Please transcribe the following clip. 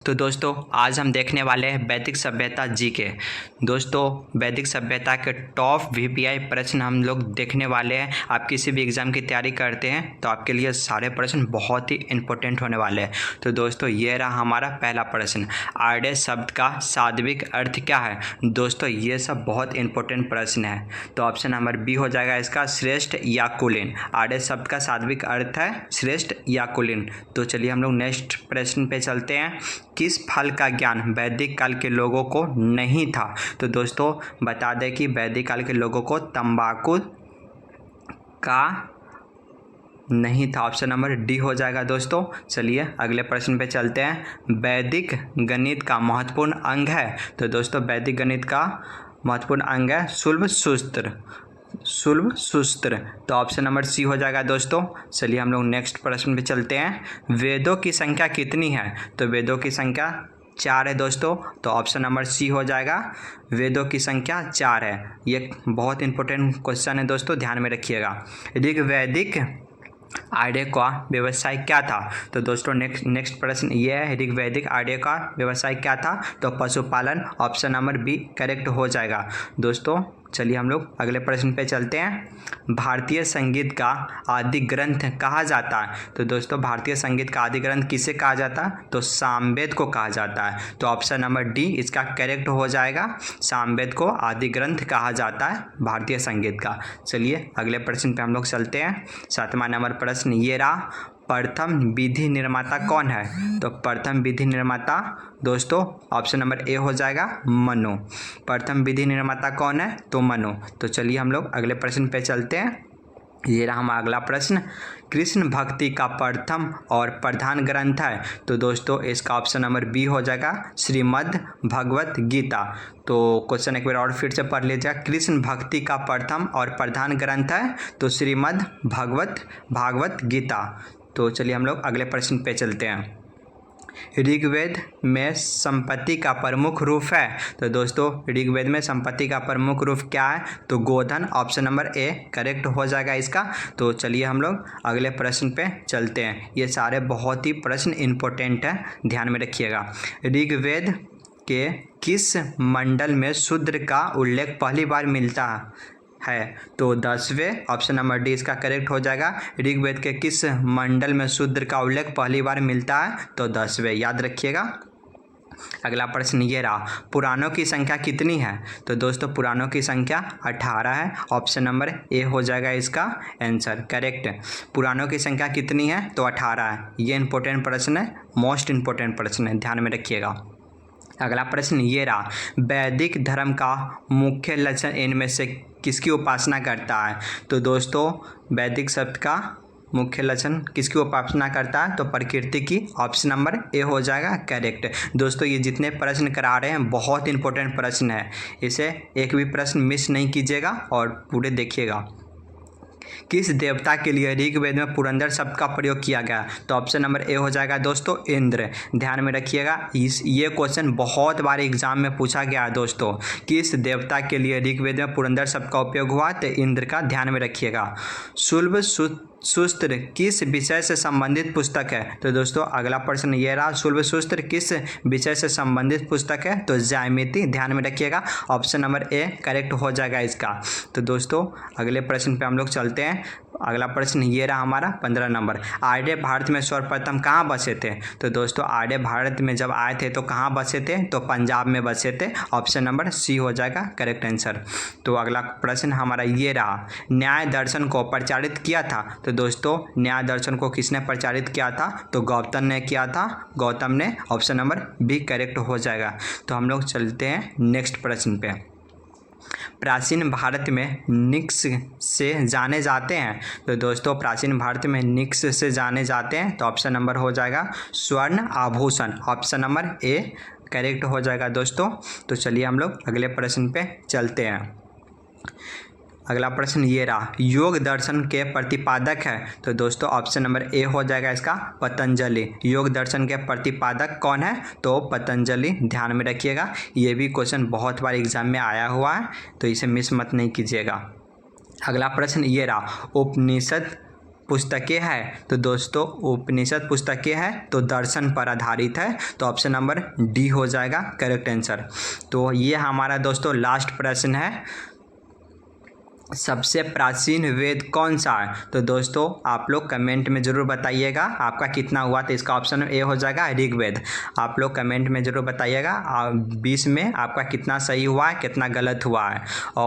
तो दोस्तों आज हम देखने वाले हैं वैदिक सभ्यता जीके। दोस्तों वैदिक सभ्यता के टॉप वीपीआई प्रश्न हम लोग देखने वाले हैं। आप किसी भी एग्ज़ाम की तैयारी करते हैं तो आपके लिए सारे प्रश्न बहुत ही इंपॉर्टेंट होने वाले हैं। तो दोस्तों ये रहा हमारा पहला प्रश्न, आर्य शब्द का शाब्दिक अर्थ क्या है। दोस्तों ये सब बहुत इंपॉर्टेंट प्रश्न है। तो ऑप्शन नंबर बी हो जाएगा इसका श्रेष्ठ या कुलीन। आर्य शब्द का शाब्दिक अर्थ है श्रेष्ठ या कुलीन। तो चलिए हम लोग नेक्स्ट प्रश्न पे चलते हैं। किस फल का ज्ञान वैदिक काल के लोगों को नहीं था। तो दोस्तों बता दें कि वैदिक काल के लोगों को तंबाकू का नहीं था। ऑप्शन नंबर डी हो जाएगा दोस्तों। चलिए अगले प्रश्न पे चलते हैं। वैदिक गणित का महत्वपूर्ण अंग है। तो दोस्तों वैदिक गणित का महत्वपूर्ण अंग है शुल्ब सूत्र। शुल्ब सूत्र। तो ऑप्शन नंबर सी हो जाएगा दोस्तों। चलिए हम लोग नेक्स्ट प्रश्न पे चलते हैं। वेदों की संख्या कितनी है। तो वेदों की संख्या 4 है दोस्तों। तो ऑप्शन नंबर सी हो जाएगा, वेदों की संख्या 4 है। ये बहुत इंपॉर्टेंट क्वेश्चन है दोस्तों, ध्यान में रखिएगा। ऋग्वैदिक आर्य का व्यवसाय क्या था। तो दोस्तों नेक्स्ट प्रश्न ये है, ऋग्वैदिक आर्य का व्यवसाय क्या था। तो पशुपालन। ऑप्शन नंबर बी करेक्ट हो जाएगा दोस्तों। चलिए हम लोग अगले प्रश्न पे चलते हैं। भारतीय संगीत का आदि ग्रंथ कहा जाता है। तो दोस्तों भारतीय संगीत का आदि ग्रंथ किसे कहा जाता है। तो सामवेद को कहा जाता है। तो ऑप्शन नंबर डी इसका करेक्ट हो जाएगा। सामवेद को आदि ग्रंथ कहा जाता है भारतीय संगीत का। चलिए अगले प्रश्न पे हम लोग चलते हैं। 7वां नंबर प्रश्न ये रहा, प्रथम विधि निर्माता कौन है। तो प्रथम विधि निर्माता दोस्तों ऑप्शन नंबर ए हो जाएगा मनु। प्रथम विधि निर्माता कौन है। तो मनु। तो चलिए हम लोग अगले प्रश्न पे चलते हैं। ये रहा हमारा अगला प्रश्न, कृष्ण भक्ति का प्रथम और प्रधान ग्रंथ है। तो दोस्तों इसका ऑप्शन नंबर बी हो जाएगा श्रीमद् भगवत गीता। तो क्वेश्चन एक बार और फिर से पढ़ लीजिएगा। कृष्ण भक्ति का प्रथम और प्रधान ग्रंथ है तो श्रीमद् भागवत गीता। तो चलिए हम लोग अगले प्रश्न पे चलते हैं। ऋग्वेद में संपत्ति का प्रमुख रूप है। तो दोस्तों ऋग्वेद में संपत्ति का प्रमुख रूप क्या है। तो गोधन। ऑप्शन नंबर ए करेक्ट हो जाएगा इसका। तो चलिए हम लोग अगले प्रश्न पे चलते हैं। ये सारे बहुत ही प्रश्न इंपॉर्टेंट हैं, ध्यान में रखिएगा। ऋग्वेद के किस मंडल में शूद्र का उल्लेख पहली बार मिलता है। तो 10वें। ऑप्शन नंबर डी इसका करेक्ट हो जाएगा। ऋग्वेद के किस मंडल में शूद्र का उल्लेख पहली बार मिलता है। तो 10वें, याद रखिएगा। अगला प्रश्न ये रहा, पुराणों की संख्या कितनी है। तो दोस्तों पुराणों की संख्या 18 है। ऑप्शन नंबर ए हो जाएगा इसका आंसर करेक्ट। पुराणों की संख्या कितनी है। तो 18 है। ये इंपॉर्टेंट प्रश्न है, मोस्ट इंपॉर्टेंट प्रश्न है, ध्यान में रखिएगा। अगला प्रश्न ये रहा, वैदिक धर्म का मुख्य लक्षण इनमें से किसकी उपासना करता है। तो दोस्तों वैदिक शब्द का मुख्य लक्षण किसकी उपासना करता है। तो प्रकृति की। ऑप्शन नंबर ए हो जाएगा करेक्ट। दोस्तों ये जितने प्रश्न करा रहे हैं बहुत इंपॉर्टेंट प्रश्न है, इसे एक भी प्रश्न मिस नहीं कीजिएगा और पूरे देखिएगा। किस देवता के लिए ऋग्वेद में पुरंदर शब्द का प्रयोग किया गया। तो ऑप्शन नंबर ए हो जाएगा दोस्तों इंद्र। ध्यान में रखिएगा, ये क्वेश्चन बहुत बार एग्जाम में पूछा गया है दोस्तों। किस देवता के लिए ऋग्वेद में पुरंदर शब्द का उपयोग हुआ। तो इंद्र का ध्यान में रखिएगा। शुल्ब सूत्र किस विषय से संबंधित पुस्तक है। तो दोस्तों अगला प्रश्न ये रहा, शुल्ब सूत्र किस विषय से संबंधित पुस्तक है। तो ज्यामिति। ध्यान में रखिएगा। ऑप्शन नंबर ए करेक्ट हो जाएगा इसका। तो दोस्तों अगले प्रश्न पे हम लोग चलते हैं। अगला प्रश्न ये रहा हमारा 15 नंबर, आर्य भारत में सर्वप्रथम कहाँ बसे थे। तो दोस्तों आर्य भारत में जब आए थे तो कहाँ बसे थे। तो पंजाब में बसे थे। ऑप्शन नंबर सी हो जाएगा करेक्ट आंसर। तो अगला प्रश्न हमारा ये रहा, न्याय दर्शन को प्रचारित किया था। तो दोस्तों न्याय दर्शन को किसने प्रचारित किया था। तो गौतम ने किया था। गौतम ने। ऑप्शन नंबर बी करेक्ट हो जाएगा। तो हम लोग चलते हैं नेक्स्ट प्रश्न पे। प्राचीन भारत में निक्स से जाने जाते हैं। तो दोस्तों प्राचीन भारत में निक्स से जाने जाते हैं। तो ऑप्शन नंबर हो जाएगा स्वर्ण आभूषण। ऑप्शन नंबर ए करेक्ट हो जाएगा दोस्तों। तो चलिए हम लोग अगले प्रश्न पे चलते हैं। अगला प्रश्न ये रहा, योग दर्शन के प्रतिपादक है। तो दोस्तों ऑप्शन नंबर ए हो जाएगा इसका पतंजलि। योग दर्शन के प्रतिपादक कौन है। तो पतंजलि। ध्यान में रखिएगा, ये भी क्वेश्चन बहुत बार एग्जाम में आया हुआ है, तो इसे मिस मत नहीं कीजिएगा। अगला प्रश्न ये रहा, उपनिषद पुस्तकें है तो दोस्तों उपनिषद पुस्तकें है तो दर्शन पर आधारित है, तो ऑप्शन नंबर डी हो जाएगा करेक्ट आंसर। तो ये हमारा दोस्तों लास्ट प्रश्न है, सबसे प्राचीन वेद कौन सा है? तो दोस्तों आप लोग कमेंट में ज़रूर बताइएगा आपका कितना हुआ, तो इसका ऑप्शन ए हो जाएगा ऋग्वेद। आप लोग कमेंट में ज़रूर बताइएगा 20 में आपका कितना सही हुआ है कितना गलत हुआ है। और